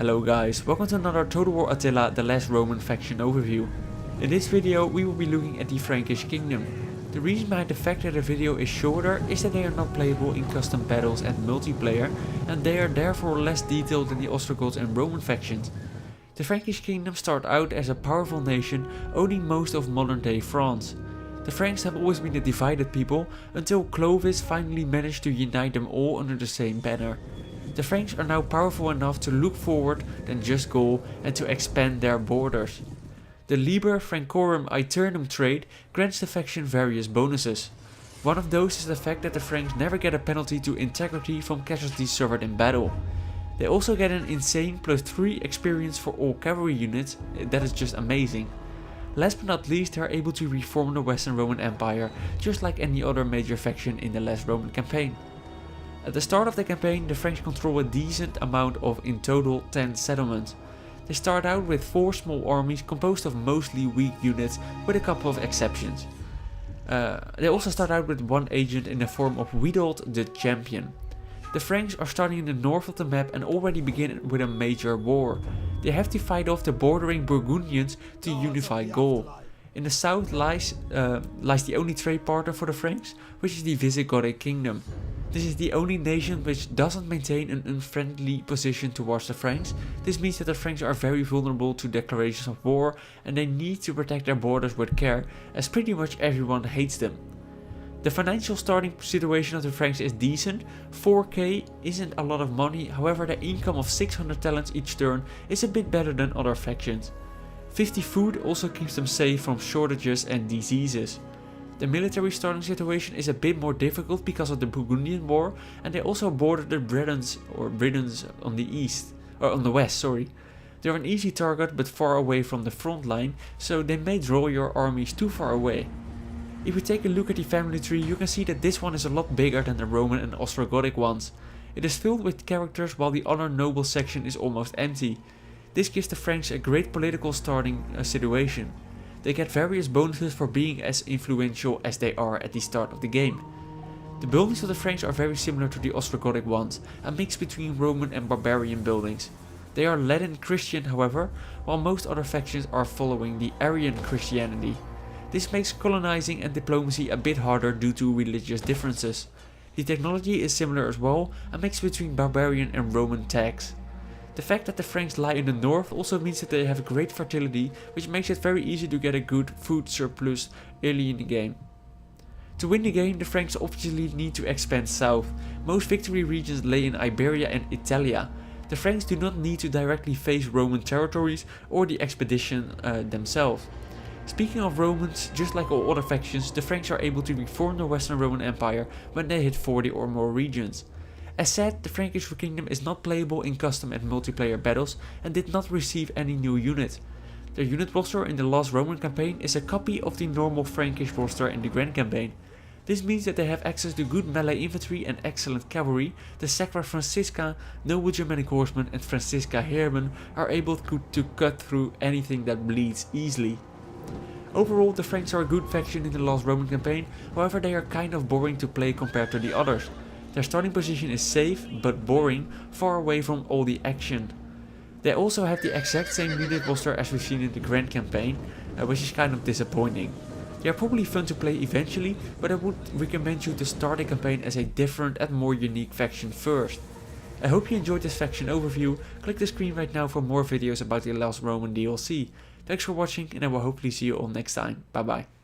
Hello guys, welcome to another Total War Attila the Last Roman faction overview. In this video we will be looking at the Frankish Kingdom. The reason behind the fact that the video is shorter is that they are not playable in custom battles and multiplayer, and they are therefore less detailed than the Ostrogoths and Roman factions. The Frankish Kingdom start out as a powerful nation owning most of modern day France. The Franks have always been a divided people until Clovis finally managed to unite them all under the same banner. The Franks are now powerful enough to look forward than just Gaul and to expand their borders. The Liber Francorum Aeternum trait grants the faction various bonuses. One of those is the fact that the Franks never get a penalty to integrity from casualties suffered in battle. They also get an insane +3 experience for all cavalry units, that is just amazing. Last but not least, they are able to reform the Western Roman Empire just like any other major faction in the last Roman campaign. At the start of the campaign, the Franks control a decent amount of in total 10 settlements. They start out with 4 small armies composed of mostly weak units with a couple of exceptions. They also start out with 1 agent in the form of Witold the Champion. The Franks are starting in the north of the map and already begin with a major war. They have to fight off the bordering Burgundians to unify Gaul. In the south lies the only trade partner for the Franks, which is the Visigothic Kingdom. This is the only nation which doesn't maintain an unfriendly position towards the Franks. This means that the Franks are very vulnerable to declarations of war and they need to protect their borders with care, as pretty much everyone hates them. The financial starting situation of the Franks is decent. 4k isn't a lot of money, however their income of 600 talents each turn is a bit better than other factions. 50 food also keeps them safe from shortages and diseases. The military starting situation is a bit more difficult because of the Burgundian War, and they also border the Bretons on the west. They're an easy target but far away from the front line, so they may draw your armies too far away. If we take a look at the family tree, you can see that this one is a lot bigger than the Roman and Ostrogothic ones. It is filled with characters while the other noble section is almost empty. This gives the Franks a great political starting situation. They get various bonuses for being as influential as they are at the start of the game. The buildings of the Franks are very similar to the Ostrogothic ones, a mix between Roman and barbarian buildings. They are Latin Christian however, while most other factions are following the Arian Christianity. This makes colonizing and diplomacy a bit harder due to religious differences. The technology is similar as well, a mix between barbarian and Roman tags. The fact that the Franks lie in the north also means that they have great fertility, which makes it very easy to get a good food surplus early in the game. To win the game, the Franks obviously need to expand south. Most victory regions lay in Iberia and Italia. The Franks do not need to directly face Roman territories or the expedition themselves. Speaking of Romans, just like all other factions, the Franks are able to reform the Western Roman Empire when they hit 40 or more regions. As said, the Frankish Kingdom is not playable in custom and multiplayer battles and did not receive any new unit. Their unit roster in the last Roman campaign is a copy of the normal Frankish roster in the Grand campaign. This means that they have access to good melee infantry and excellent cavalry. The Sacra Francisca, noble Germanic horsemen and Francisca Heermen are able to cut through anything that bleeds easily. Overall, the Franks are a good faction in the last Roman campaign, however they are kind of boring to play compared to the others. Their starting position is safe, but boring, far away from all the action. They also have the exact same unit roster as we've seen in the Grand campaign, which is kind of disappointing. They are probably fun to play eventually, but I would recommend you to start the campaign as a different and more unique faction first. I hope you enjoyed this faction overview. Click the screen right now for more videos about the last Roman DLC. Thanks for watching and I will hopefully see you all next time. Bye bye.